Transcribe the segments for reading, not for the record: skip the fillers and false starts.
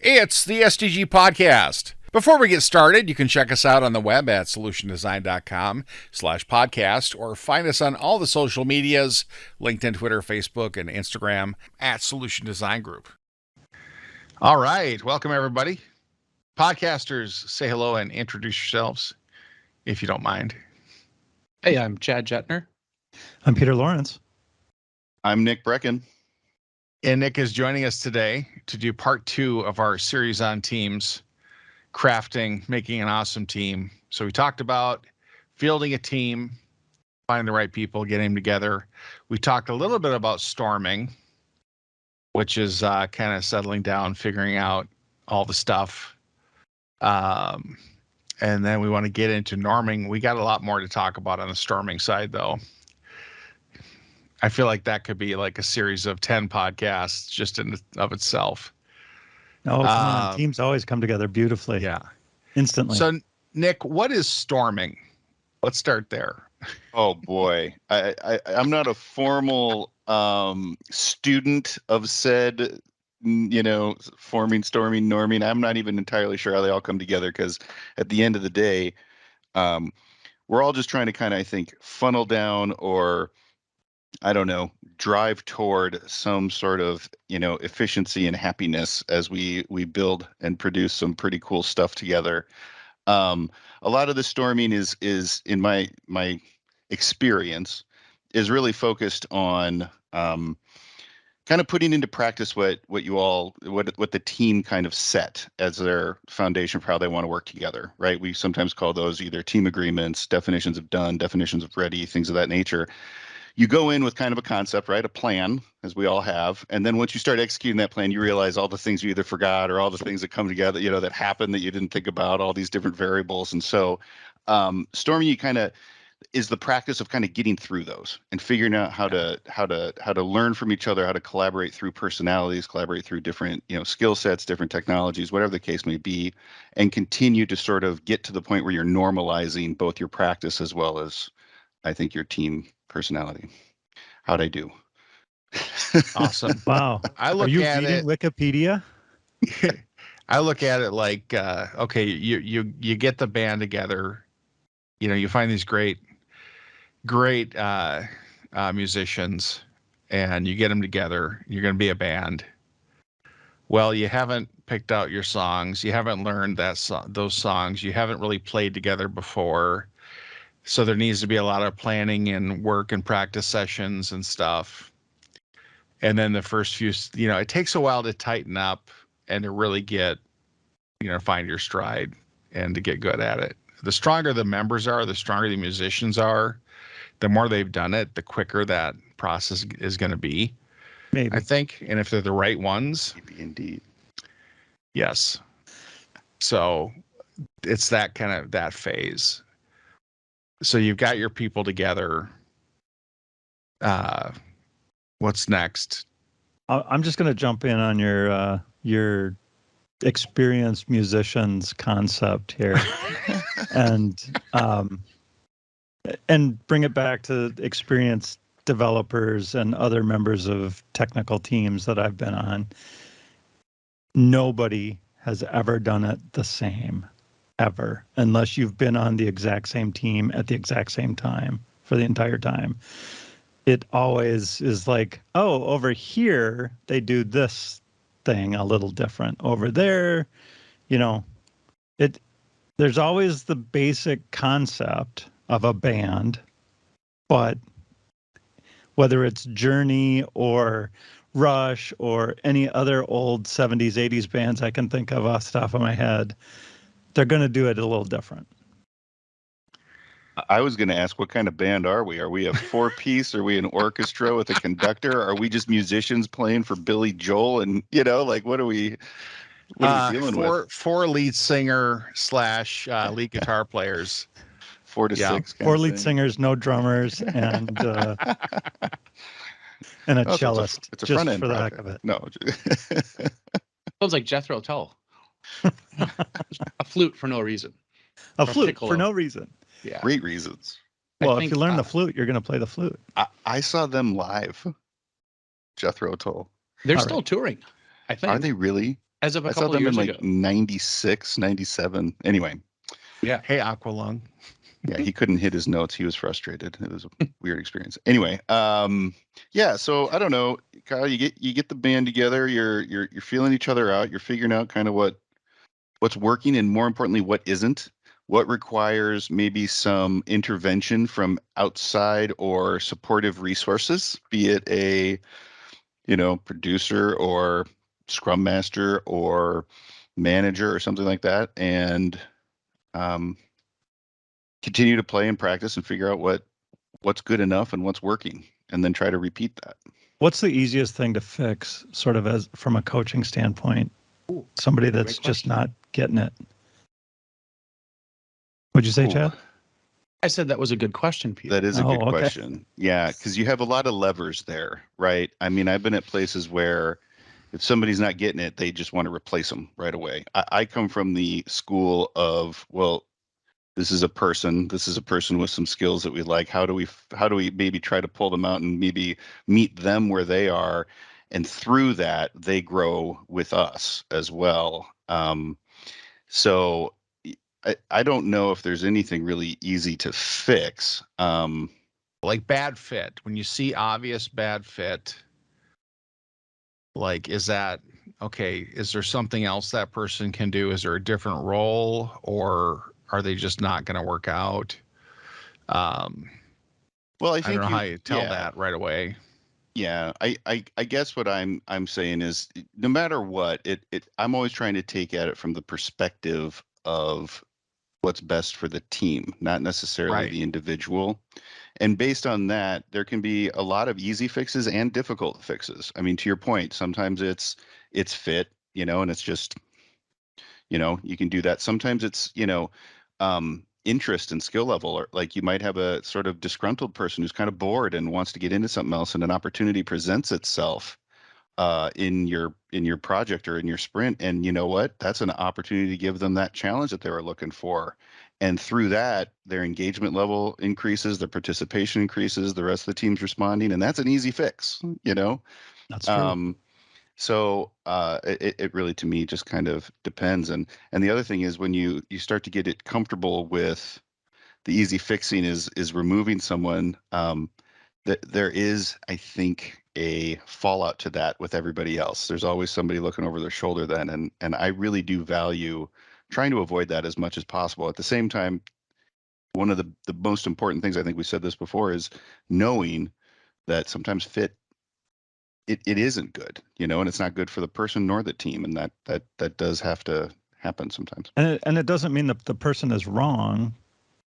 It's the SDG Podcast. Before we get started, you can check us out on the web at solutiondesign.com/podcast or find us on all the social medias, LinkedIn, Twitter, Facebook, and Instagram at Solution Design Group. All right. Welcome, everybody. Podcasters, say hello and introduce yourselves, if you don't mind. Hey, I'm Chad Jetner. I'm Peter Lawrence. I'm Nick Bruecken. And Nick is joining us today to do part 2 of our series on teams, crafting, making an awesome team. So we talked about fielding a team, finding the right people, getting them together. We talked a little bit about storming, which is kind of settling down, figuring out all the stuff. And then we want to get into norming. We got a lot more to talk about on the storming side, though. I feel like that could be like a series of 10 podcasts just in of itself. Oh, come on. Teams always come together beautifully. Yeah. Instantly. So, Nick, what is storming? Let's start there. Oh, boy. I'm not a formal student of said, forming, storming, norming. I'm not even entirely sure how they all come together because at the end of the day, we're all just trying to kind of, I think, funnel down or I don't know, drive toward some sort of, efficiency and happiness as we build and produce some pretty cool stuff together. A lot of the storming is in my experience is really focused on kind of putting into practice what the team kind of set as their foundation for how they want to work together, right? We sometimes call those either team agreements, definitions of done, definitions of ready, things of that nature. You go in with kind of a concept, right? A plan, as we all have. And then once you start executing that plan, you realize all the things you either forgot or all the things that come together, that happen that you didn't think about, all these different variables. And so storming kind of is the practice of kind of getting through those and figuring out how to learn from each other, how to collaborate through personalities, collaborate through different, skill sets, different technologies, whatever the case may be, and continue to sort of get to the point where you're normalizing both your practice as well as, I think, your team personality. How'd I do? Awesome. Wow. I look Are you at reading it. Wikipedia? I look at it like, okay, you get the band together. You find these great musicians, and you get them together. You're going to be a band. Well, you haven't picked out your songs. You haven't learned those songs. You haven't really played together before. So there needs to be a lot of planning and work and practice sessions and stuff. And then the first few, it takes a while to tighten up and to really get, find your stride and to get good at it. The stronger the members are, the stronger the musicians are, the more they've done it, the quicker that process is going to be. Maybe. I think. And if they're the right ones. Maybe indeed. Yes. So it's that kind of that phase. So you've got your people together. What's next? I'm just going to jump in on your experienced musicians concept here, and bring it back to experienced developers and other members of technical teams that I've been on. Nobody has ever done it the same. Ever, unless you've been on the exact same team at the exact same time for the entire time. It always is like, oh, over here, they do this thing a little different. Over there, there's always the basic concept of a band, but whether it's Journey or Rush or any other old 70s, 80s bands I can think of off the top of my head, they're going to do it a little different. I was going to ask, what kind of band are we? Are we a 4-piece? Are we an orchestra with a conductor? Are we just musicians playing for Billy Joel? And, what are we dealing with? 4 lead singer / lead guitar players. 4 to 6. 4 lead singers, no drummers, and a cellist. It's a just front end for the project. heck of it. No. Sounds like Jethro Tull. A flute for no reason. A Or flute piccolo. for no reason. Yeah. Great reasons. Well, if you learn the flute, you're going to play the flute. I saw them live. Jethro Tull. They're All still right. touring, I think. Are they really? As of a I saw couple them in years like ago. 96, 97. Anyway, Yeah. Hey, Aqualung. yeah, he couldn't hit his notes. He was frustrated. It was a weird experience. Anyway, yeah. So I don't know, Kyle. You get the band together. You're feeling each other out. You're figuring out kind of what's working and more importantly, what isn't. What requires maybe some intervention from outside or supportive resources, be it a producer or scrum master or manager or something like that, and um, continue to play and practice and figure out what's good enough and what's working, and then try to repeat that. What's the easiest thing to fix, sort of as from a coaching standpoint? Ooh, Somebody that's great just question. not getting it. What'd you say, Ooh, Chad? I said that was a good question, Peter. that is a Oh, good okay. question. Yeah, because you have a lot of levers there, right? I mean, I've been at places where if somebody's not getting it, they just want to replace them right away. I come from the school of, well, this is a person with some skills that we like. How do we maybe try to pull them out and maybe meet them where they are, and through that they grow with us as well. So I don't know if there's anything really easy to fix. Like bad fit. When you see obvious bad fit, like, is that okay? Is there something else that person can do? Is there a different role, or are they just not going to work out? Um, Well, I I don't think know how you tell yeah. that right away. Yeah, I guess what I'm saying is no matter what, I'm always trying to take at it from the perspective of what's best for the team, not necessarily Right. the individual. And based on that, there can be a lot of easy fixes and difficult fixes. I mean, to your point, sometimes it's fit, and it's just, you can do that. Sometimes it's, interest and skill level, or like you might have a sort of disgruntled person who's kind of bored and wants to get into something else, and an opportunity presents itself in your project or in your sprint, and you know what, that's an opportunity to give them that challenge that they were looking for, and through that their engagement level increases, their participation increases, the rest of the team's responding, and that's an easy fix. That's true. So it really, to me, just kind of depends. And the other thing is when you start to get it comfortable with the easy fixing is removing someone, that there is, I think, a fallout to that with everybody else. There's always somebody looking over their shoulder then, and I really do value trying to avoid that as much as possible. At the same time, one of the most important things, I think we said this before, is knowing that sometimes fit it isn't good, and it's not good for the person nor the team, and that does have to happen sometimes. And it doesn't mean that the person is wrong.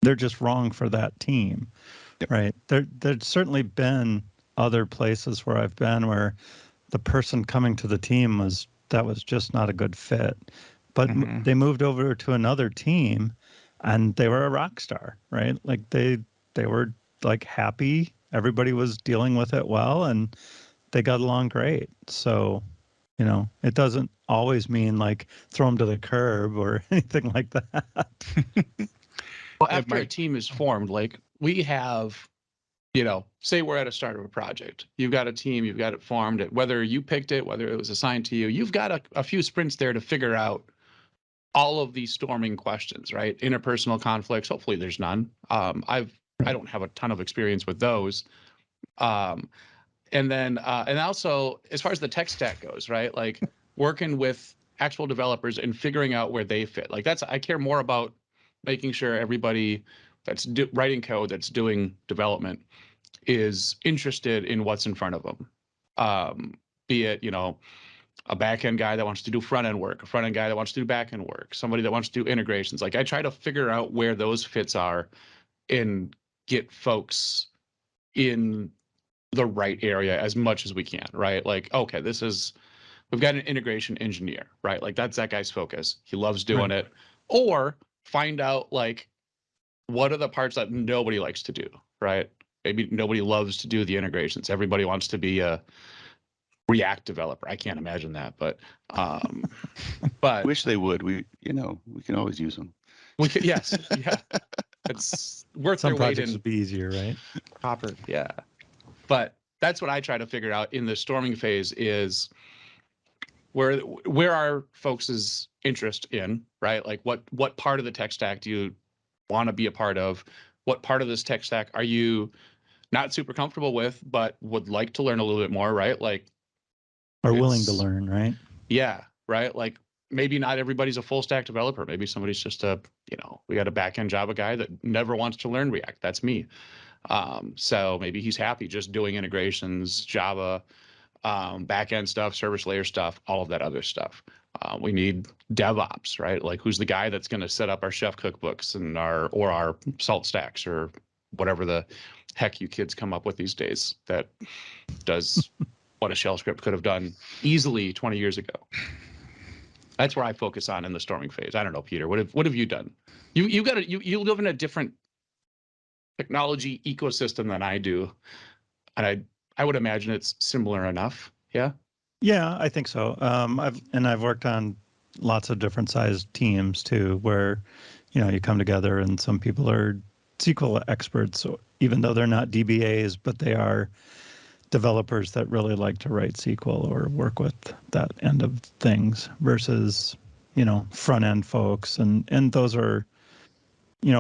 They're just wrong for that team, Yep. right? There's certainly been other places where I've been where the person coming to the team was just not a good fit, but Mhm. they moved over to another team, and they were a rock star, right? Like they were like happy. Everybody was dealing with it well, and they got along great. So, it doesn't always mean like throw them to the curb or anything like that. Well, It after a might. team is formed, like we have, say we're at a start of a project. You've got a team, you've got it formed. Whether you picked it, whether it was assigned to you, you've got a few sprints there to figure out all of these storming questions, right? Interpersonal conflicts. Hopefully, there's none. I don't have a ton of experience with those. Um, and then and also as far as the tech stack goes, right? Like working with actual developers and figuring out where they fit. Like I care more about making sure everybody that's writing code, that's doing development, is interested in what's in front of them. Be it, a back end guy that wants to do front end work, a front end guy that wants to do back end work, somebody that wants to do integrations. Like I try to figure out where those fits are and get folks in the right area as much as we can, right? Like, okay, we've got an integration engineer, right? Like that's that guy's focus. He loves doing it. Or find out like what are the parts that nobody likes to do, right? Maybe nobody loves to do the integrations. Everybody wants to be a React developer. I can't imagine that, but Wish they would. We can always use them. we could, yes, yeah, it's worth Some their weight projects in would be easier, right? copper, yeah. But that's what I try to figure out in the storming phase is where are folks' interest in, right? Like what part of the tech stack do you want to be a part of? What part of this tech stack are you not super comfortable with, but would like to learn a little bit more, right? Like, Are willing to learn, right? Yeah, right. Like maybe not everybody's a full stack developer. Maybe somebody's just we got a backend Java guy that never wants to learn React. That's me. So maybe he's happy just doing integrations, Java, backend stuff, service layer stuff, all of that other stuff. We need DevOps, right? Like who's the guy that's going to set up our chef cookbooks and our salt stacks or whatever the heck you kids come up with these days that does what a shell script could have done easily 20 years ago. That's where I focus on in the storming phase. I don't know, Peter, what have you done? You live in a different technology ecosystem than I do, and I would imagine it's similar enough. Yeah. Yeah, I think so. I've worked on lots of different sized teams too, where you come together and some people are SQL experts, so even though they're not DBAs, but they are developers that really like to write SQL or work with that end of things versus front end folks, and those are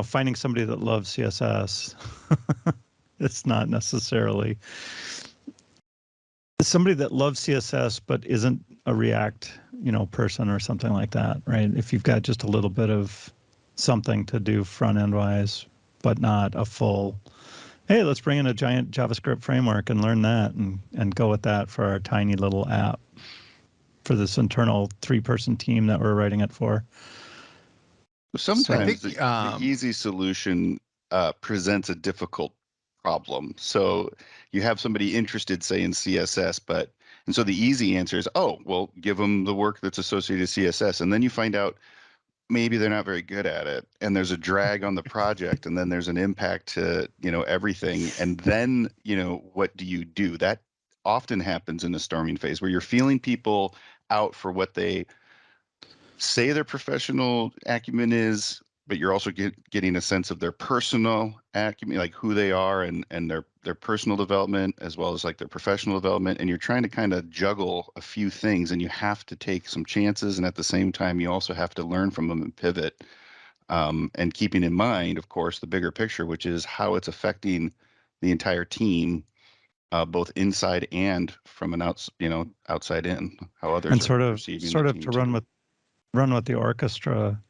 finding somebody that loves CSS. It's not necessarily somebody that loves CSS but isn't a React person or something like that, right? If you've got just a little bit of something to do front end wise but not a full, hey, let's bring in a giant JavaScript framework and learn that and go with that for our tiny little app for this internal 3-person team that we're writing it for. Sometimes the easy solution presents a difficult problem. So you have somebody interested, say, in CSS, and so the easy answer is, oh, well, give them the work that's associated with CSS. And then you find out maybe they're not very good at it, and there's a drag on the project, and then there's an impact to everything, and then what do you do? That often happens in the storming phase where you're feeling people out for what they say their professional acumen is, but you're also getting a sense of their personal acumen, like who they are and their personal development as well as like their professional development, and you're trying to kind of juggle a few things, and you have to take some chances, and at the same time you also have to learn from them and pivot, and keeping in mind, of course, the bigger picture, which is how it's affecting the entire team, both inside and from an outside in, how others and are perceiving sort the of team to too. run with the orchestra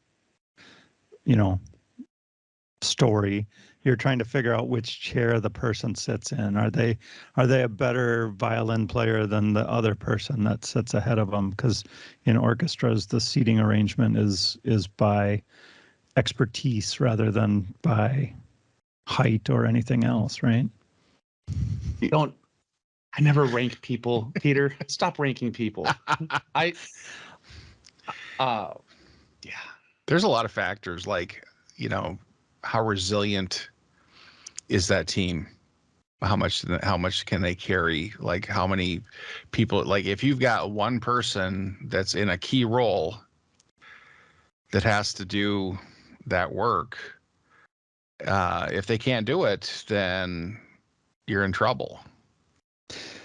story. You're trying to figure out which chair the person sits in. Are they a better violin player than the other person that sits ahead of them? Because in orchestras, the seating arrangement is by expertise rather than by height or anything else, right? I never rank people, Peter. Stop ranking people. Yeah. There's a lot of factors like, how resilient is that team? How much can they carry? Like how many people, like if you've got one person that's in a key role that has to do that work, if they can't do it, then you're in trouble.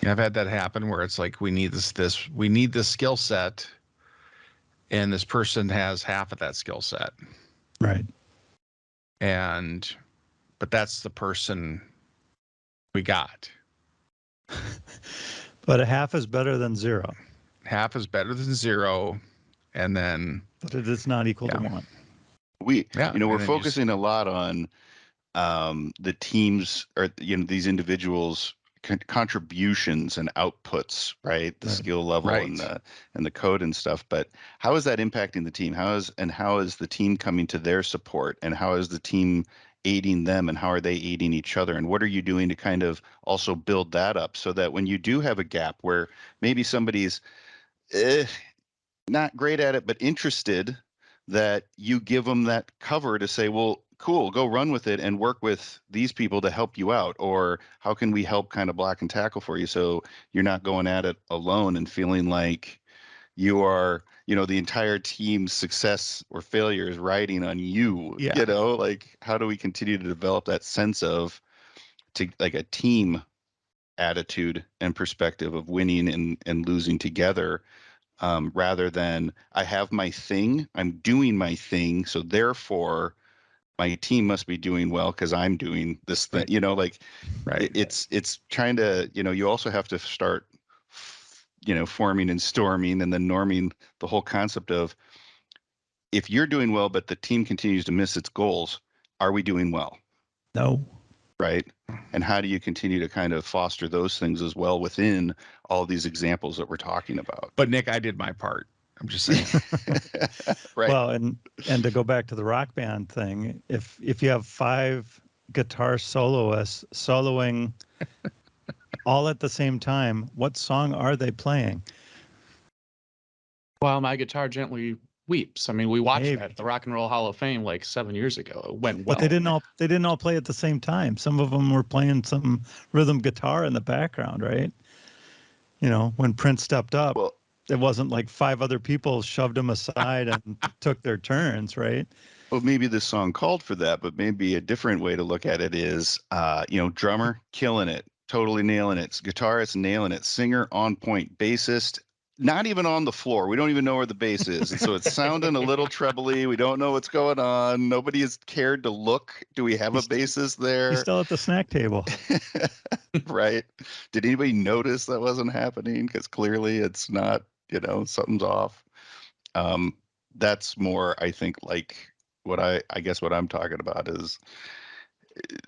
I've had that happen where it's like, we need this skill set, and this person has half of that skill set. Right. But that's the person we got. But a half is better than zero. Half is better than zero, and then. But it is not equal to one. We're focusing a lot on the teams or these individuals' contributions and outputs, right? The skill level and the code and stuff. But how is that impacting the team? How is the team coming to their support? And how is the team aiding them? And how are they aiding each other? And what are you doing to kind of also build that up so that when you do have a gap where maybe somebody's not great at it but interested, that you give them that cover to say, well, cool, go run with it and work with these people to help you out, or how can we help kind of block and tackle for you so you're not going at it alone and feeling like you are, the entire team's success or failure is riding on you. Like how do we continue to develop that sense of like a team attitude and perspective of winning and losing together, rather than I have my thing, I'm doing my thing, so therefore my team must be doing well because I'm doing this thing. Right. You know, like Right. it's trying to, you also have to start, forming and storming and then norming the whole concept of if you're doing well, but the team continues to miss its goals, are we doing well? No. Right. And how do you continue to kind of foster those things as well within all these examples that we're talking about? But Nick, I did my part. I'm just saying. Right. Well, and to go back to the rock band thing, if you have 5 guitar soloists soloing all at the same time, what song are they playing? While my guitar gently weeps. I mean, we watched Hey, that at the Rock and Roll Hall of Fame like 7 years ago. It went well. but they didn't all play at the same time. Some of them were playing some rhythm guitar in the background, right? When Prince stepped up, Well, it wasn't like 5 other people shoved him aside and took their turns, right? well, maybe this song called for that, but maybe a different way to look at it is, drummer killing it, totally nailing it. Guitarist nailing it. Singer on point. Bassist not even on the floor. We don't even know where the bass is, and so it's sounding a little trebly. We don't know what's going on. Nobody has cared to look. Do we have a bassist there? He's still at the snack table. Right. Did anybody notice that wasn't happening? Because clearly it's not, something's off. That's more, I think, like what I guess what I'm talking about is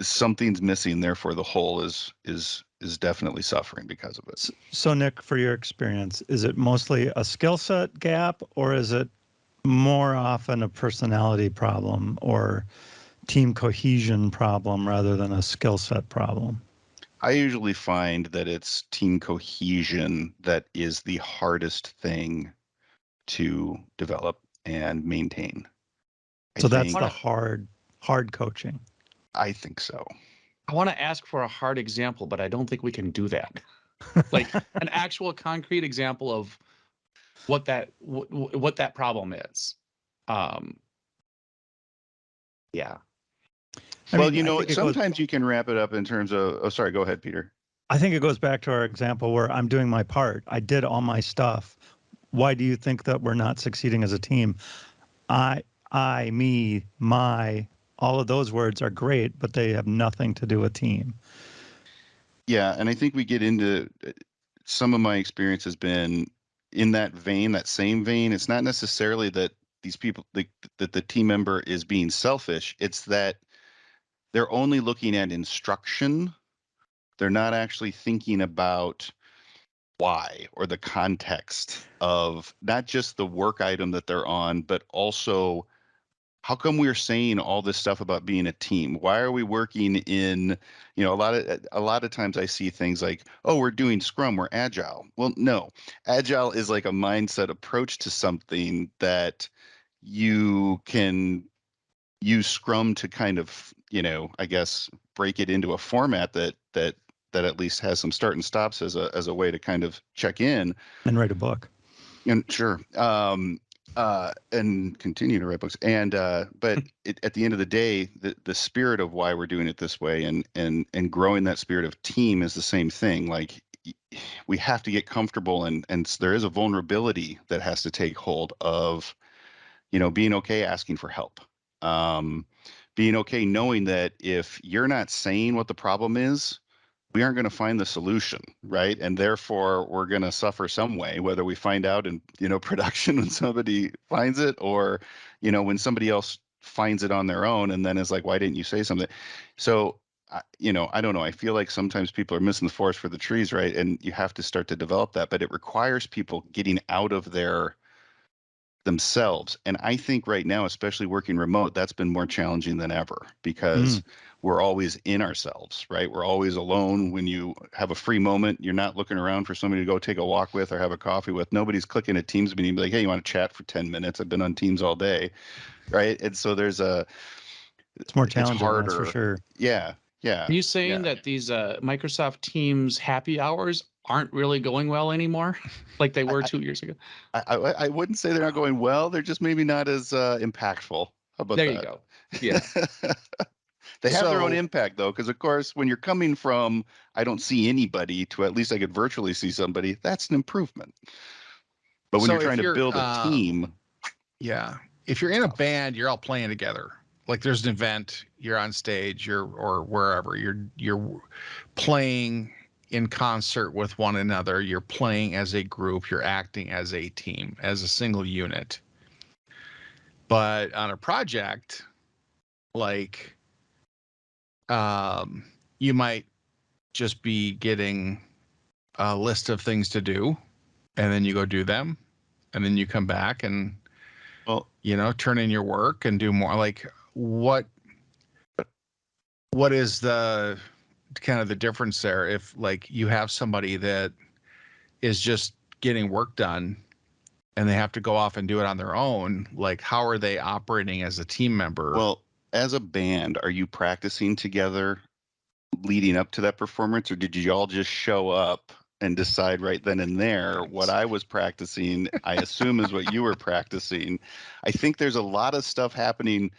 something's missing, therefore the whole is definitely suffering because of it. So Nick, for your experience, is it mostly a skill set gap, or is it more often a personality problem or team cohesion problem rather than a skill set problem? I usually find that it's team cohesion that is the hardest thing to develop and maintain. So that's the hard coaching. I think so. I want to ask for a hard example, but I don't think we can do that. Like an actual concrete example of what that problem is. Yeah. Sometimes you can wrap it up in terms of, oh, sorry, go ahead, Peter. I think it goes back to our example where I'm doing my part. I did all my stuff. Why do you think that we're not succeeding as a team? I, me, my, all of those words are great, but they have nothing to do with team. Yeah, and I think we get into some of my experience has been in that vein, that same vein. It's not necessarily that these people, that the team member is being selfish. It's that they're only looking at instruction. They're not actually thinking about why or the context of not just the work item that they're on, but also how come we're saying all this stuff about being a team? Why are we working in, a lot of times I see things like, oh, we're doing Scrum, we're agile. Well, no, agile is like a mindset approach to something that you can use Scrum to kind of, I guess break it into a format that at least has some start and stops as a way to kind of check in and write a book. And sure. And continue to write books. And but at the end of the day, the spirit of why we're doing it this way and growing that spirit of team is the same thing. Like we have to get comfortable and there is a vulnerability that has to take hold of, being okay asking for help. Being okay knowing that if you're not saying what the problem is, we aren't going to find the solution, right? And therefore, we're going to suffer some way, whether we find out in, production when somebody finds it or, when somebody else finds it on their own and then is like, why didn't you say something? So, I don't know. I feel like sometimes people are missing the forest for the trees, right? And you have to start to develop that, but it requires people getting out of themselves. And I think right now, especially working remote, that's been more challenging than ever because we're always in ourselves, right? We're always alone. When you have a free moment, you're not looking around for somebody to go take a walk with or have a coffee with. Nobody's clicking a Teams meeting and be like, hey, you want to chat for 10 minutes? I've been on Teams all day, right? And so it's more challenging, harder. that's for sure. Yeah. Are you saying that these Microsoft Teams happy hours aren't really going well anymore, like they were 2 years ago? I wouldn't say they're not going well. They're just maybe not as impactful. How about there that? You go. Yeah. They have their own impact, though, because, of course, when you're coming from I don't see anybody to at least I could virtually see somebody, that's an improvement. But when So you're if trying to you're, build a team, yeah, if you're in a band, you're all playing together. Like there's an event, you're on stage, or wherever you're playing in concert with one another. You're playing as a group. You're acting as a team, as a single unit. But on a project, like, you might just be getting a list of things to do, and then you go do them, and then you come back and well, turn in your work and do more. Like what is the kind of the difference there if like you have somebody that is just getting work done and they have to go off and do it on their own? Like how are they operating as a team member? well, as a band, are you practicing together leading up to that performance, or did you all just show up and decide right then and there? What I was practicing, I assume, is what you were practicing. I think there's a lot of stuff happening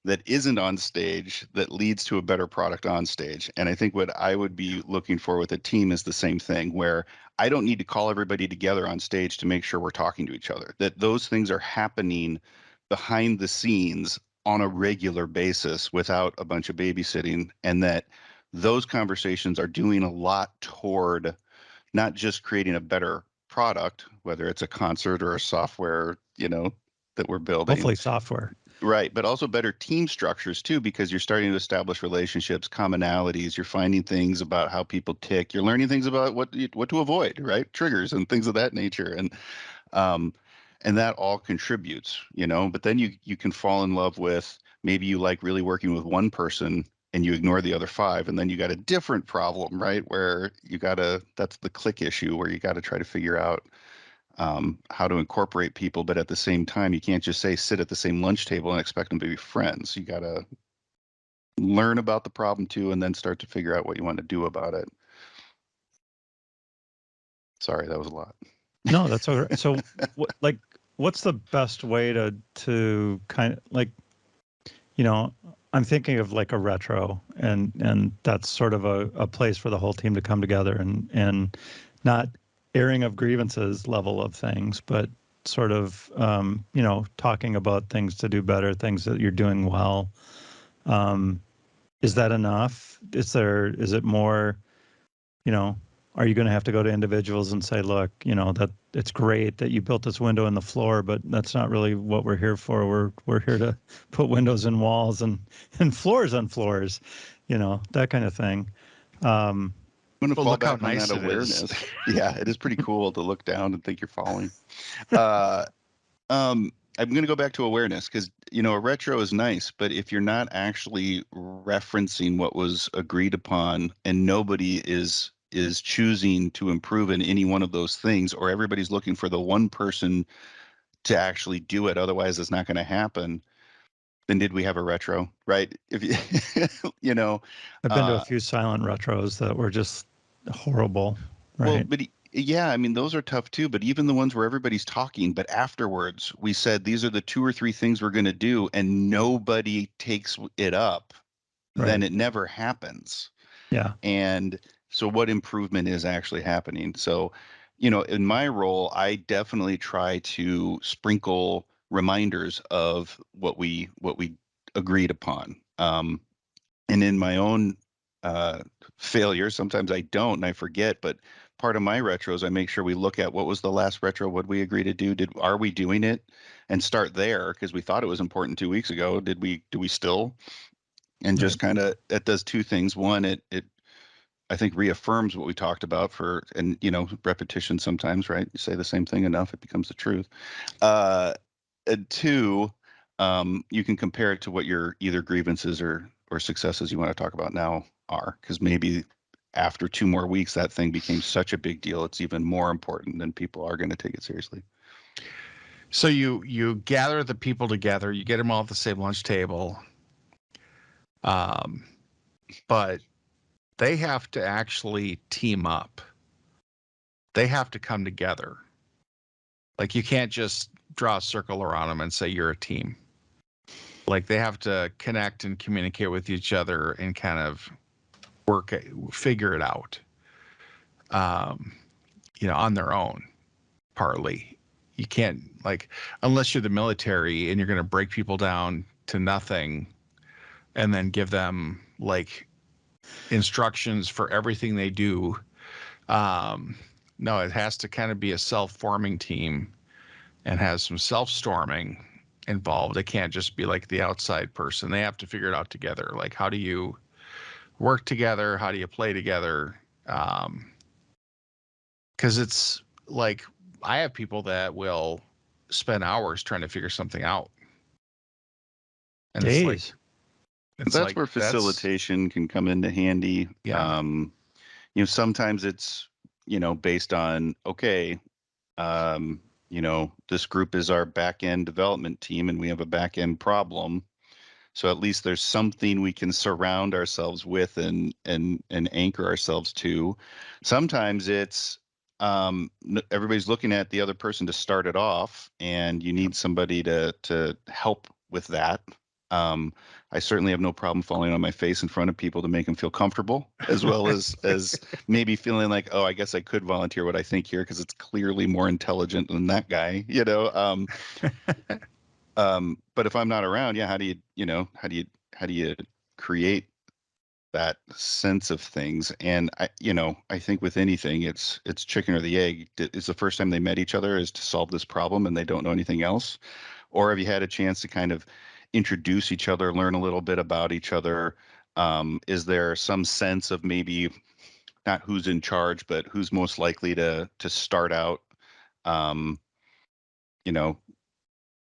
that isn't on stage that leads to a better product on stage. And I think what I would be looking for with a team is the same thing, where I don't need to call everybody together on stage to make sure we're talking to each other, that those things are happening behind the scenes on a regular basis without a bunch of babysitting, and that those conversations are doing a lot toward not just creating a better product, whether it's a concert or a software, that we're building. Hopefully software. Right, but also better team structures too, because you're starting to establish relationships, commonalities. You're finding things about how people tick. You're learning things about what to avoid, right? Triggers and things of that nature, um, and that all contributes, But then you can fall in love with, maybe you like really working with one person and you ignore the other five, and then you got a different problem, right? Where that's the click issue, where you got to try to figure out how to incorporate people, but at the same time, you can't just say sit at the same lunch table and expect them to be friends. You got to learn about the problem too, and then start to figure out what you want to do about it. Sorry, that was a lot. No, that's all right. So, what's the best way to kind of like, I'm thinking of like a retro, and that's sort of a place for the whole team to come together and not airing of grievances level of things, but sort of, talking about things to do better, things that you're doing well. Is that enough? Is it more, are you going to have to go to individuals and say, look, that it's great that you built this window in the floor, but that's not really what we're here for. We're here to put windows in walls and floors on floors, that kind of thing. I'm going to fall look how back on nice that it awareness. is. Yeah, it is pretty cool to look down and think you're falling. I'm going to go back to awareness, because a retro is nice, but if you're not actually referencing what was agreed upon, and nobody is choosing to improve in any one of those things, or everybody's looking for the one person to actually do it, otherwise it's not going to happen, then did we have a retro, right? If you I've been to a few silent retros that were just horrible, well, right? but yeah, I mean, those are tough too. But even the ones where everybody's talking, but afterwards we said these are the 2 or 3 things we're going to do, and nobody takes it up, then Right. it never happens. Yeah. And so, what improvement is actually happening? So, in my role, I definitely try to sprinkle reminders of what we agreed upon. And in my own failure, sometimes I don't and I forget, but part of my retros, I make sure we look at what was the last retro, what we agree to do, are we doing it, and start there, because we thought it was important 2 weeks ago. Do we still? And just Right. kind of, it does two things. One, it I think reaffirms what we talked about, and repetition sometimes, right? You say the same thing enough, it becomes the truth. And two, you can compare it to what your either grievances or successes you want to talk about now are, because maybe after 2 more weeks that thing became such a big deal, it's even more important, and people are going to take it seriously. So you gather the people together, you get them all at the same lunch table, but they have to actually team up. They have to come together. Like you can't just draw a circle around them and say you're a team. Like they have to connect and communicate with each other and kind of figure it out, on their own, partly. you can't, like, unless you're the military and you're going to break people down to nothing and then give them like instructions for everything they do. No, it has to kind of be a self-forming team and has some self-storming involved. It can't just be like the outside person. They have to figure it out together. Like, how do you work together? How do you play together? Because it's like, I have people that will spend hours trying to figure something out. And it's like, Days. That's like, where facilitation can come into handy. Yeah. Sometimes it's, based on, okay, this group is our back end development team and we have a back end problem. So at least there's something we can surround ourselves with and anchor ourselves to. Sometimes it's everybody's looking at the other person to start it off, and you need somebody to help with that. I certainly have no problem falling on my face in front of people to make them feel comfortable, as well as maybe feeling like, oh, I guess I could volunteer what I think here because it's clearly more intelligent than that guy, But if I'm not around, how do you create that sense of things? And I think with anything, it's chicken or the egg. Is the first time they met each other is to solve this problem and they don't know anything else? Or have you had a chance to kind of introduce each other, learn a little bit about each other? Is there some sense of maybe not who's in charge, but who's most likely to start out?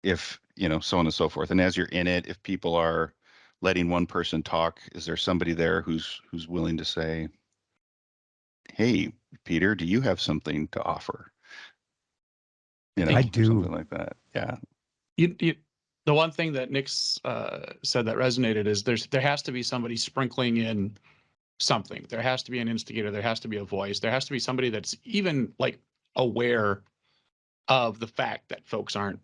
If so on and so forth. And as you're in it, if people are letting one person talk, is there somebody there who's willing to say, hey, Peter, do you have something to offer? I do. Something like that. Yeah. The one thing that Nick's said that resonated is there has to be somebody sprinkling in something. There has to be an instigator. There has to be a voice. There has to be somebody that's even like aware of the fact that folks aren't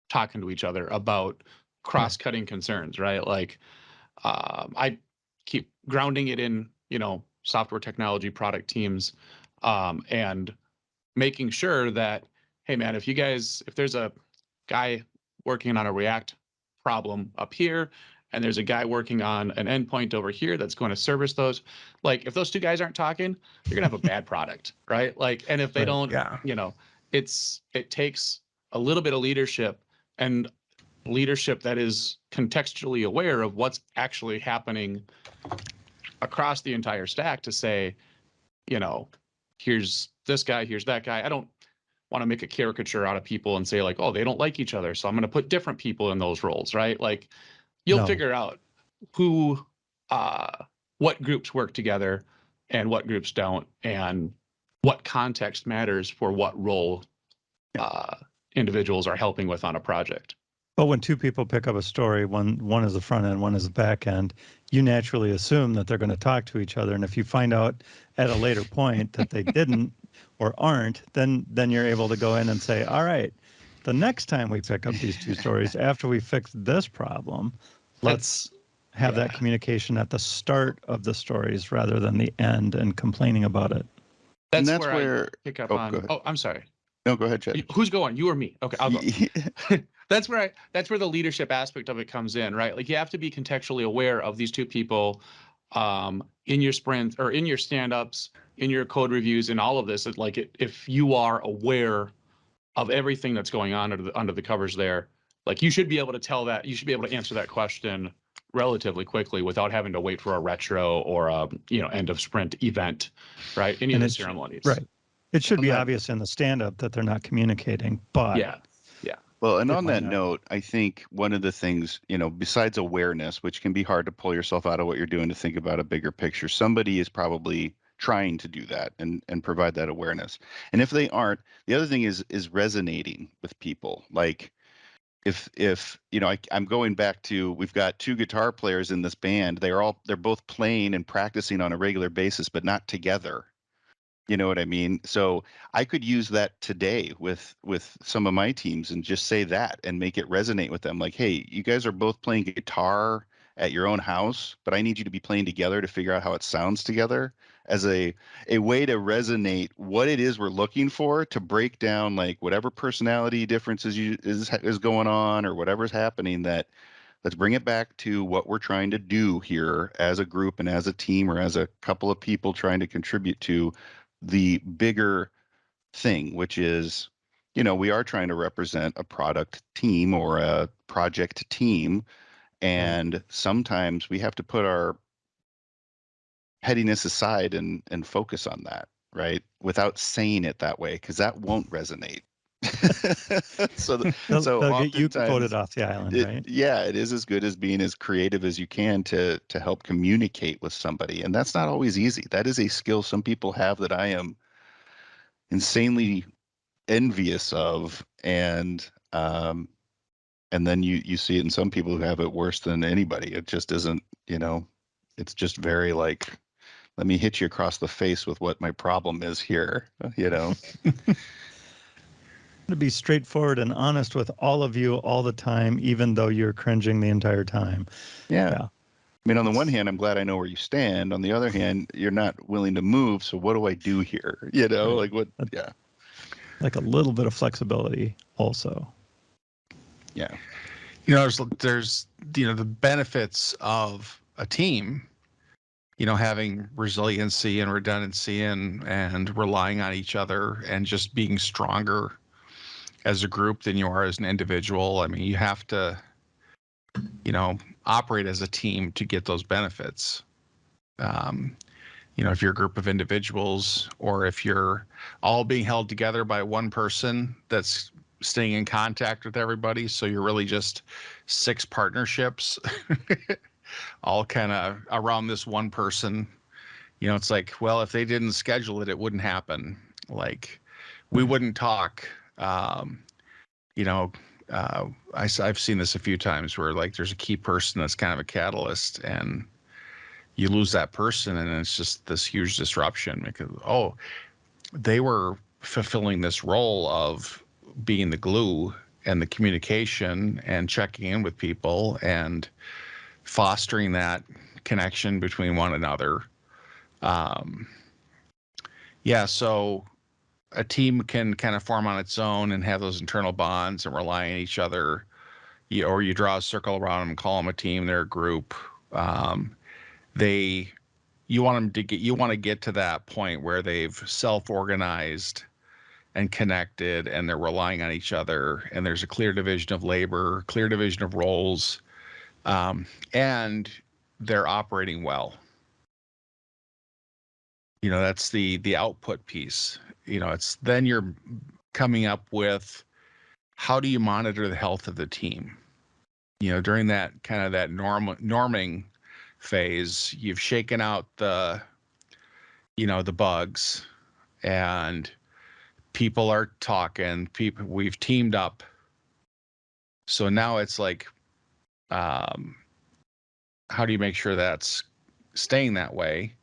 talking to each other about cross-cutting concerns, right? Like, I keep grounding it in, software technology product teams, and making sure that, hey man, if there's a guy working on a React problem up here, and there's a guy working on an endpoint over here that's going to service those, like if those two guys aren't talking, you're gonna have a bad product, right? Like, and if they don't, it takes a little bit of leadership, and leadership that is contextually aware of what's actually happening across the entire stack to say, here's this guy, here's that guy. I don't want to make a caricature out of people and say like, oh, they don't like each other, so I'm going to put different people in those roles, right? Like, you'll figure out what groups work together and what groups don't, and what context matters for what role individuals are helping with on a project. But when two people pick up a story, one is the front end, one is the back end, you naturally assume that they're going to talk to each other. And if you find out at a later point that they didn't or aren't, then you're able to go in and say, all right, the next time we pick up these two stories, after we fix this problem, let's have that communication at the start of the stories rather than the end and complaining about it. That's where I pick up on. Oh, I'm sorry. No, go ahead, Chad. Who's going? You or me? Okay, I'll go. That's where the leadership aspect of it comes in, right? Like, you have to be contextually aware of these two people in your sprint or in your stand-ups, in your code reviews, and all of this. If you are aware of everything that's going on under the covers there, like, you should be able to tell that. You should be able to answer that question relatively quickly without having to wait for a retro or a end of sprint event, right? Any of the ceremonies, right? It should be obvious in the stand-up that they're not communicating, but yeah. Well, and on that note, I think one of the things, besides awareness, which can be hard to pull yourself out of what you're doing to think about a bigger picture, somebody is probably trying to do that and provide that awareness. And if they aren't, the other thing is resonating with people. Like, if I'm going back to, we've got two guitar players in this band. They're both playing and practicing on a regular basis, but not together. You know what I mean? So I could use that today with some of my teams and just say that and make it resonate with them. Like, hey, you guys are both playing guitar at your own house, but I need you to be playing together to figure out how it sounds together as a way to resonate what it is we're looking for, to break down like whatever personality differences is going on or whatever's happening. That let's bring it back to what we're trying to do here as a group and as a team, or as a couple of people trying to contribute to the bigger thing, which is, we are trying to represent a product team or a project team. And sometimes we have to put our pettiness aside and focus on that, right? Without saying it that way, because that won't resonate. so They'll get you oftentimes voted off the island, right? yeah, it is as good as being as creative as you can to help communicate with somebody. And that's not always easy. That is a skill some people have that I am insanely envious of. And then you see it in some people who have it worse than anybody. It just isn't, it's just very like, let me hit you across the face with what my problem is here, To be straightforward and honest with all of you all the time, even though you're cringing the entire time. Yeah. Yeah. I mean, on the one hand, I'm glad I know where you stand. On the other hand, you're not willing to move. So what do I do here? Right. Like what? Yeah. Like a little bit of flexibility also. Yeah. There's the benefits of a team, having resiliency and redundancy and relying on each other and just being stronger as a group than you are as an individual. I mean, you have to, operate as a team to get those benefits. If you're a group of individuals, or if you're all being held together by one person that's staying in contact with everybody, so you're really just 6 partnerships all kind of around this one person. It's like, well, if they didn't schedule it, it wouldn't happen. Like, we wouldn't talk. I've seen this a few times where like there's a key person that's kind of a catalyst, and you lose that person, and it's just this huge disruption because, they were fulfilling this role of being the glue and the communication and checking in with people and fostering that connection between one another. So a team can kind of form on its own and have those internal bonds and rely on each other. Or you draw a circle around them and call them a team. They're a group. You want to get to that point where they've self-organized and connected, and they're relying on each other, and there's a clear division of labor, clear division of roles, and they're operating well. That's the output piece. It's then you're coming up with, how do you monitor the health of the team? During that kind of that norming phase, you've shaken out the bugs, and people are talking, we've teamed up. So now it's like, how do you make sure that's staying that way?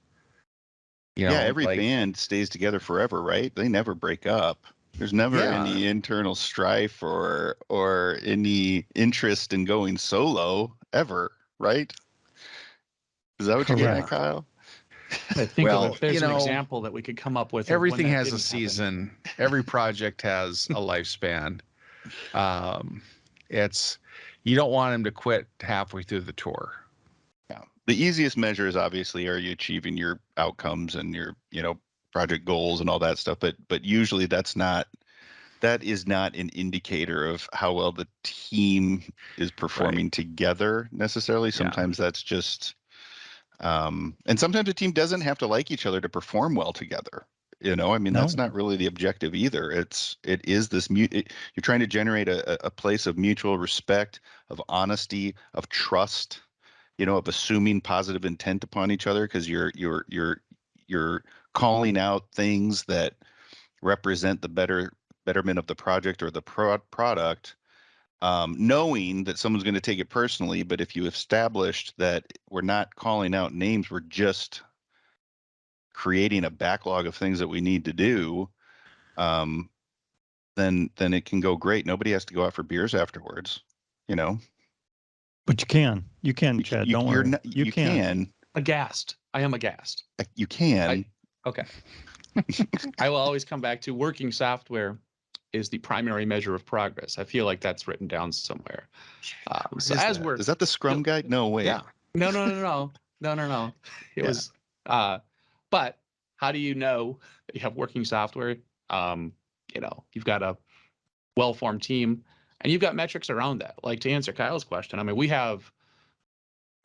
Every band stays together forever, right? They never break up. There's never any internal strife or any interest in going solo ever, right? Is that what you're getting at, Kyle? I think if there's an example that we could come up with. Everything has a season. Every project has a lifespan. You don't want them to quit halfway through the tour. Yeah. The easiest measure is obviously, are you achieving your outcomes and your, project goals and all that stuff. But usually that is not an indicator of how well the team is performing together necessarily. Sometimes that's just, and sometimes a team doesn't have to like each other to perform well together. That's not really the objective either. It is this you're trying to generate a place of mutual respect, of honesty, of trust, of assuming positive intent upon each other, because you're calling out things that represent the betterment of the project or the product, knowing that someone's going to take it personally. But if you established that we're not calling out names, we're just creating a backlog of things that we need to do, then it can go great. Nobody has to go out for beers afterwards, But you can, Chad. Don't worry. You can. Aghast. I am aghast. You can. Okay. I will always come back to working software is the primary measure of progress. I feel like that's written down somewhere. So as we're, is that the Scrum guide? No way. Yeah. No. It was, but how do you know that you have working software? You've got a well-formed team and you've got metrics around that. Like, to answer Kyle's question, I mean, we have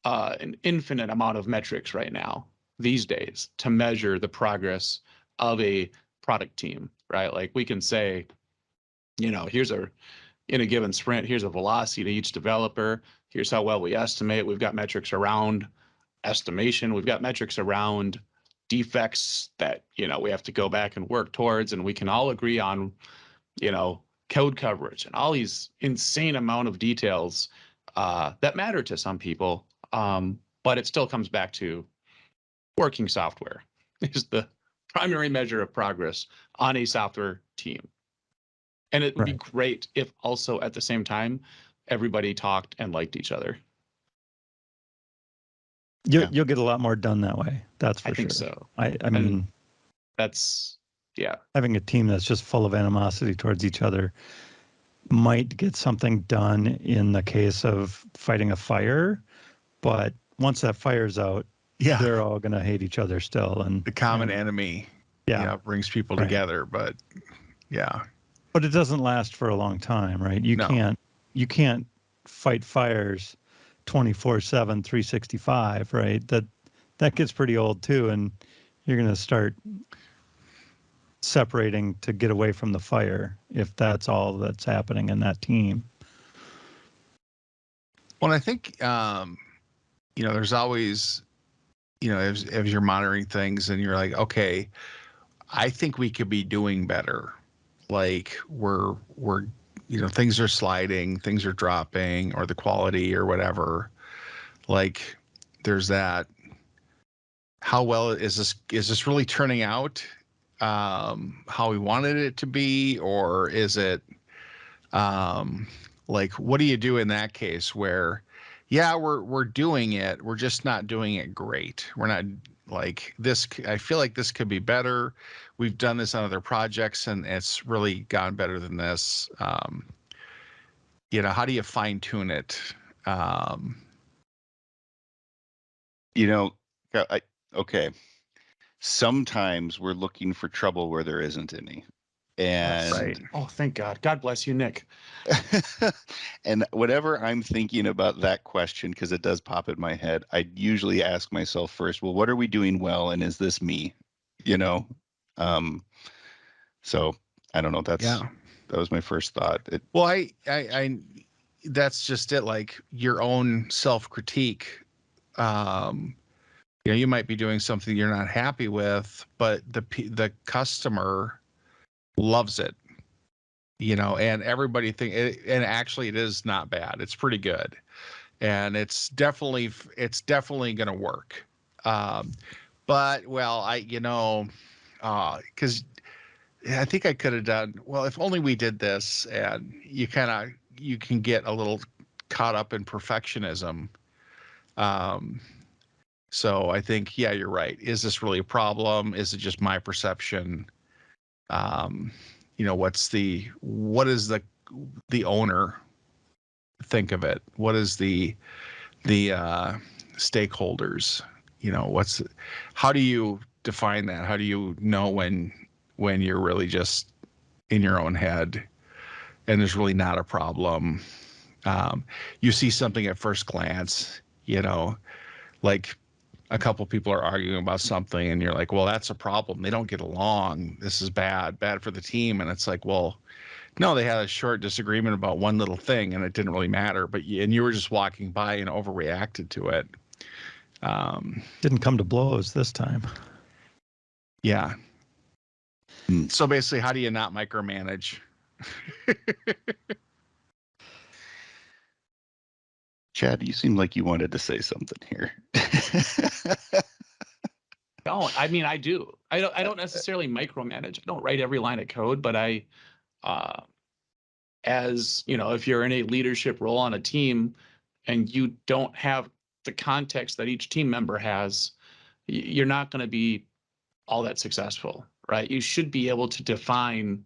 an infinite amount of metrics right now these days to measure the progress of a product team, right? Like, we can say, in a given sprint, here's a velocity to each developer. Here's how well we estimate. We've got metrics around estimation. We've got metrics around defects that, we have to go back and work towards. And we can all agree on, code coverage and all these insane amount of details that matter to some people. But it still comes back to working software is the primary measure of progress on a software team. And it would be great if also at the same time, everybody talked and liked each other. You'll get a lot more done that way. That's for sure. I think so. I mean, that's, yeah. Having a team that's just full of animosity towards each other might get something done in the case of fighting a fire, but once that fire's out, they're all going to hate each other still. And the common enemy, brings people together. But but it doesn't last for a long time, right? You can't fight fires 24/7, 365, right? That gets pretty old too, and you're going to start separating to get away from the fire if that's all that's happening in that team. Well, I think there's always, as you're monitoring things and you're like, okay, I think we could be doing better. Like we're things are sliding, things are dropping, or the quality or whatever. Like there's that. How well is this really turning out how we wanted it to be, or is it like what do you do in that case where we're doing it, we're just not doing it great, we're not like this, I feel like this could be better, we've done this on other projects and it's really gone better than this. How do you fine tune it? Okay, sometimes we're looking for trouble where there isn't any. And oh, thank God. God bless you, Nick. And whenever I'm thinking about that question, because it does pop in my head, I usually ask myself first, well, what are we doing well? And is this me? So I don't know. That was my first thought. Well, I that's just it. Like your own self-critique. You might be doing something you're not happy with, but the customer loves it, and everybody and actually it is not bad. It's pretty good. And it's definitely going to work. But cause I think I could have done, well, if only we did this, and you can get a little caught up in perfectionism. So I think, you're right. Is this really a problem? Is it just my perception? What is the owner think of it? What is the stakeholders? How do you define that? How do you know when you're really just in your own head and there's really not a problem? You see something at first glance, like a couple people are arguing about something and you're like, well, that's a problem. They don't get along. This is bad for the team. And it's like, well, no, they had a short disagreement about one little thing and it didn't really matter, and you were just walking by and overreacted to it. Didn't come to blows this time. Yeah. So basically, how do you not micromanage? Chad, you seem like you wanted to say something here. No, I mean, I do. I don't necessarily micromanage. I don't write every line of code, but if you're in a leadership role on a team and you don't have the context that each team member has, you're not going to be all that successful, right? You should be able to define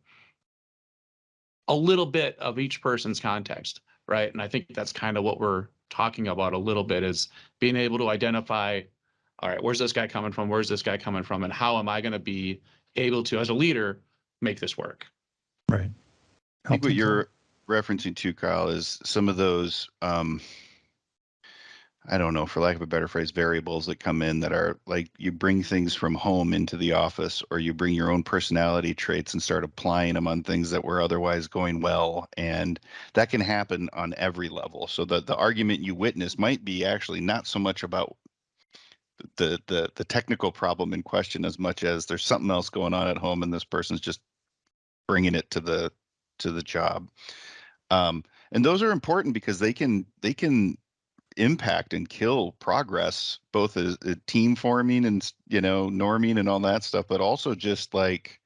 a little bit of each person's context, right? And I think that's kind of what we're talking about a little bit, is being able to identify, all right, where's this guy coming from? Where's this guy coming from? And how am I going to be able to, as a leader, make this work? Right. I think what you're referencing to, Kyle, is some of those, I don't know, for lack of a better phrase, variables that come in that are like you bring things from home into the office, or you bring your own personality traits and start applying them on things that were otherwise going well. And that can happen on every level. So the argument you witness might be actually not so much about the technical problem in question as much as there's something else going on at home and this person's just bringing it to the job. And those are important because they can impact and kill progress, both as a team forming and, you know, norming and all that stuff, but also just like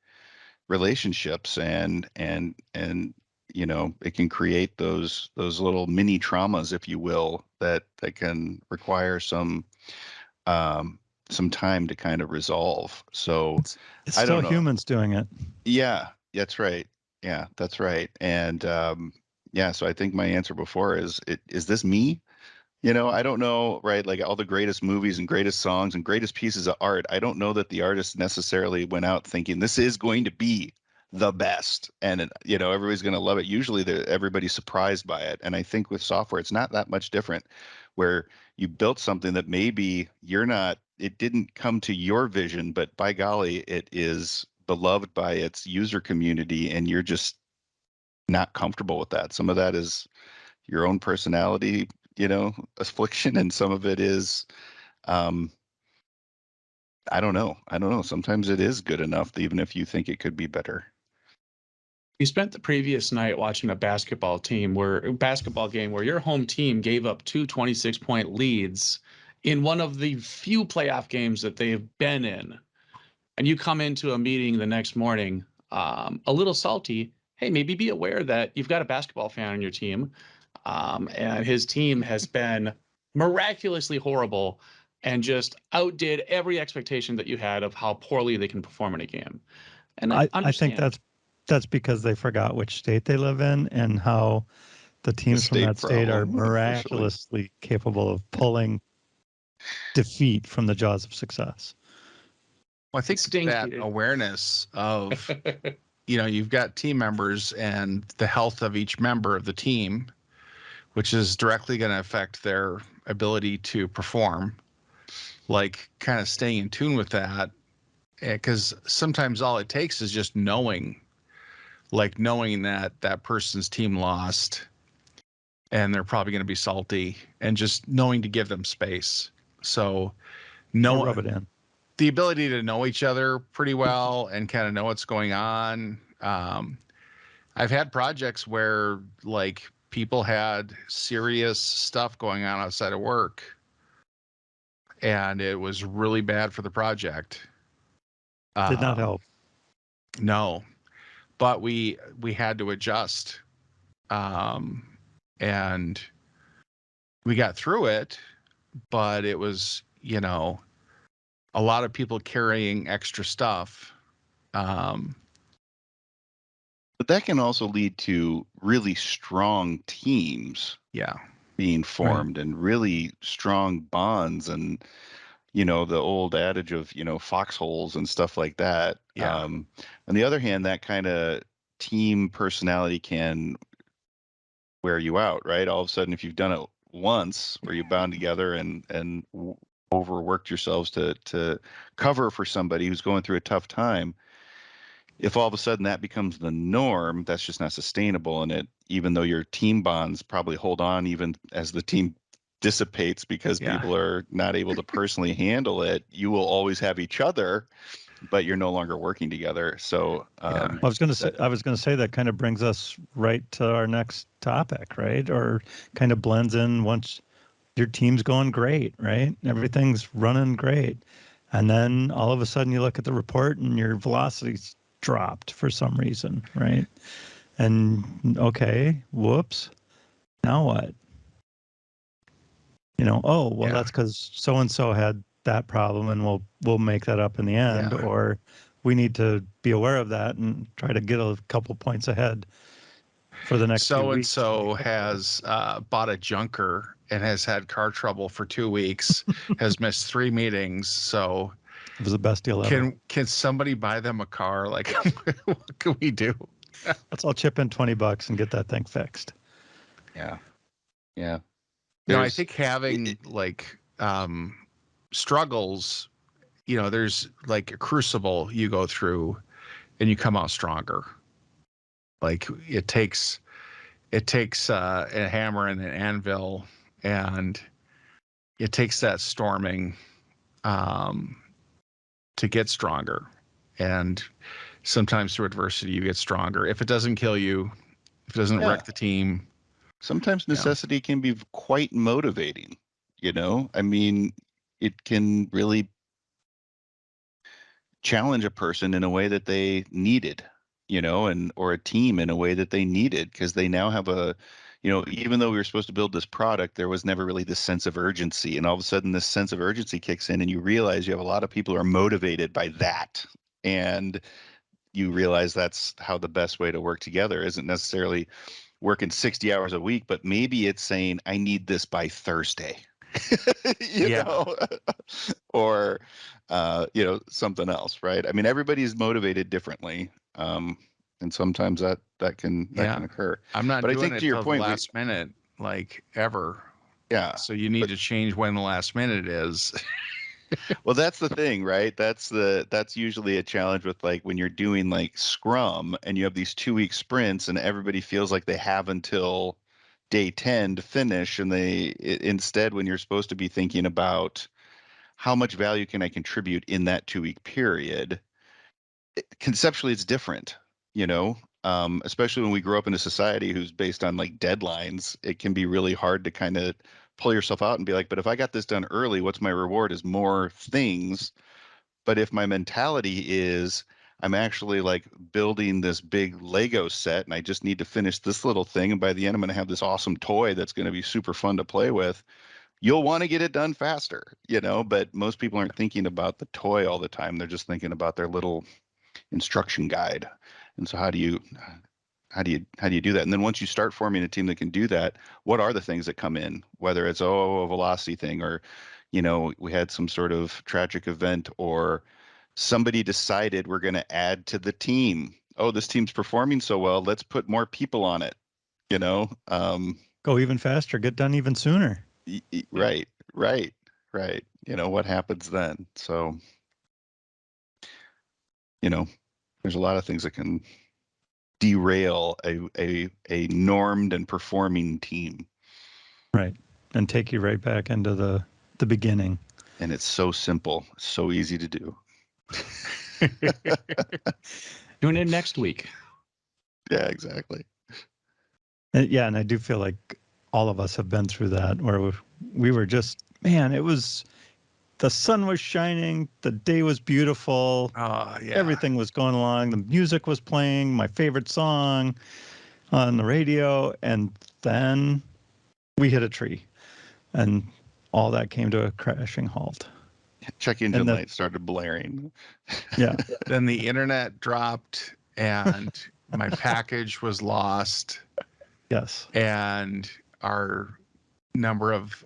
relationships and you know, it can create those little mini traumas, if you will, that can require some time to kind of resolve. So It's I still don't know. humans doing it. Yeah, that's right. Yeah, that's right. And yeah, so I think my answer before is this me? You know, I don't know, right? Like all the greatest movies and greatest songs and greatest pieces of art, I don't know that the artist necessarily went out thinking this is going to be the best and, you know, everybody's going to love it. Usually everybody's surprised by it. And I think with software, it's not that much different, where you built something that maybe it didn't come to your vision, but by golly, it is beloved by its user community, and you're just not comfortable with that. Some of that is your own personality, you know, affliction, and some of it is I don't know. Sometimes it is good enough, even if you think it could be better. You spent the previous night watching a basketball game where your home team gave up two 26-point leads in one of the few playoff games that they've been in. And you come into a meeting the next morning a little salty. Hey, maybe be aware that you've got a basketball fan on your team, and his team has been miraculously horrible and just outdid every expectation that you had of how poorly they can perform in a game. And I think that's because they forgot which state they live in and how the teams from that state are miraculously capable of pulling defeat from the jaws of success. Well, I think that awareness of, you know, you've got team members and the health of each member of the team, which is directly going to affect their ability to perform, like kind of staying in tune with that. Because sometimes all it takes is just knowing that that person's team lost and they're probably going to be salty, and just knowing to give them space. So rub it in. The ability to know each other pretty well and kind of know what's going on. I've had projects where like people had serious stuff going on outside of work, and it was really bad for the project. Did not help. No, but we had to adjust, and we got through it. But it was, you know, a lot of people carrying extra stuff. But that can also lead to really strong teams. Yeah. Being formed, right, and really strong bonds, and, you know, the old adage of, you know, foxholes and stuff like that. Yeah. On the other hand, that kind of team personality can wear you out, right? All of a sudden, if you've done it once where you bound together and overworked yourselves to cover for somebody who's going through a tough time, if all of a sudden that becomes the norm, that's just not sustainable. And even though your team bonds probably hold on even as the team dissipates because people are not able to personally handle it, you will always have each other, but you're no longer working together. So I was going to say that kind of brings us right to our next topic, right? Or kind of blends in once your team's going great, right? Everything's running great. And then all of a sudden you look at the report and your velocity's dropped for some reason, right? And okay, whoops. Now what? Oh, well, Yeah. that's because so and so had that problem, and we'll make that up in the end, Yeah. or we need to be aware of that and try to get a couple points ahead for the next few So and weeks. so has bought a junker and has had car trouble for 2 weeks, has missed 3 meetings. So It was the best deal ever. can somebody buy them a car? Like, what can we do? Let's all chip in $20 and get that thing fixed. Yeah. Yeah. No, I There's think having like struggles, there's like a crucible you go through and you come out stronger. Like it takes a hammer and an anvil, and it takes that storming to get stronger. And sometimes through adversity you get stronger. If it doesn't kill you, if it doesn't Yeah. wreck the team. sometimes necessity can be quite motivating, I mean, it can really challenge a person in a way that they needed, and or a team in a way that they needed, because they now have even though we were supposed to build this product, there was never really this sense of urgency. And all of a sudden this sense of urgency kicks in and you realize you have a lot of people who are motivated by that. And you realize that's how the best way to work together isn't necessarily working 60 hours a week, but maybe it's saying, I need this by Thursday, Yeah. or, something else, right? I mean, everybody's motivated differently. And sometimes that can occur. I'm not But I doing think it to your till the point, last minute, like ever. yeah. So you need to change when the last minute is. Well, that's the thing, right? That's usually a challenge with, like, when you're doing like Scrum and you have these 2-week sprints and everybody feels like they have until day 10 to finish, and instead, when you're supposed to be thinking about how much value can I contribute in that 2-week period, conceptually it's different, especially when we grow up in a society who's based on like deadlines. It can be really hard to kind of pull yourself out and be like, but if I got this done early, what's my reward is more things. But if my mentality is I'm actually like building this big Lego set and I just need to finish this little thing, and by the end I'm going to have this awesome toy that's going to be super fun to play with, you'll want to get it done faster, but most people aren't thinking about the toy all the time. They're just thinking about their little instruction guide. And so how do you do that? And then once you start forming a team that can do that, what are the things that come in, whether it's a velocity thing, or we had some sort of tragic event, or somebody decided we're going to add to the team. Oh, this team's performing so well, let's put more people on it. Go even faster, get done even sooner. Right. What happens then? So there's a lot of things that can derail a normed and performing team. Right. And take you right back into the beginning. And it's so simple, so easy to do. Doing it next week. Yeah, exactly. Yeah, and I do feel like all of us have been through that, where we were just, man, the sun was shining, the day was beautiful, Yeah. everything was going along, the music was playing, my favorite song on the radio, and then we hit a tree, and all that came to a crashing halt. Check engine light started blaring. Yeah. Then the internet dropped and my package was lost. Yes. And our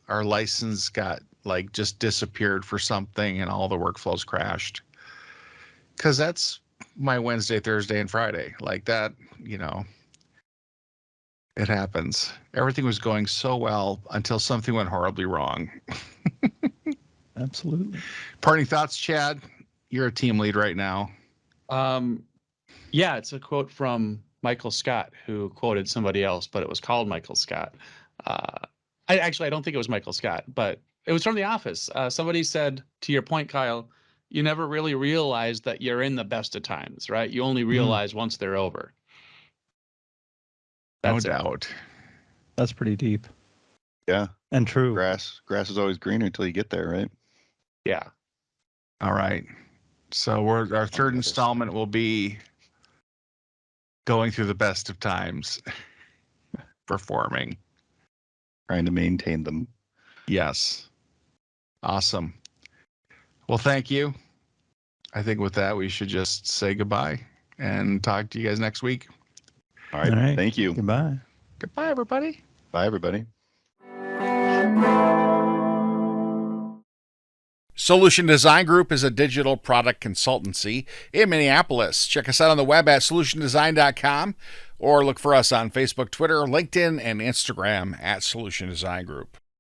license got like just disappeared for something, and all the workflows crashed. Cause that's my Wednesday, Thursday, and Friday. Like that, it happens. Everything was going so well until something went horribly wrong. Absolutely. Parting thoughts, Chad? You're a team lead right now. Yeah, it's a quote from Michael Scott, who quoted somebody else, but it was called Michael Scott. I don't think it was Michael Scott, but it was from The Office. Somebody said, to your point, Kyle, you never really realize that you're in the best of times, right? You only realize once they're over. No doubt. That's pretty deep. Yeah. And true. Grass is always greener until you get there, right? Yeah. All right. So our third installment will be going through the best of times, performing, trying to maintain them. Yes. Awesome. Well, thank you. I think with that, we should just say goodbye and talk to you guys next week. All right. All right. Thank you. Goodbye. Goodbye, everybody. Bye, everybody. Solution Design Group is a digital product consultancy in Minneapolis. Check us out on the web at solutiondesign.com or look for us on Facebook, Twitter, LinkedIn, and Instagram at Solution Design Group.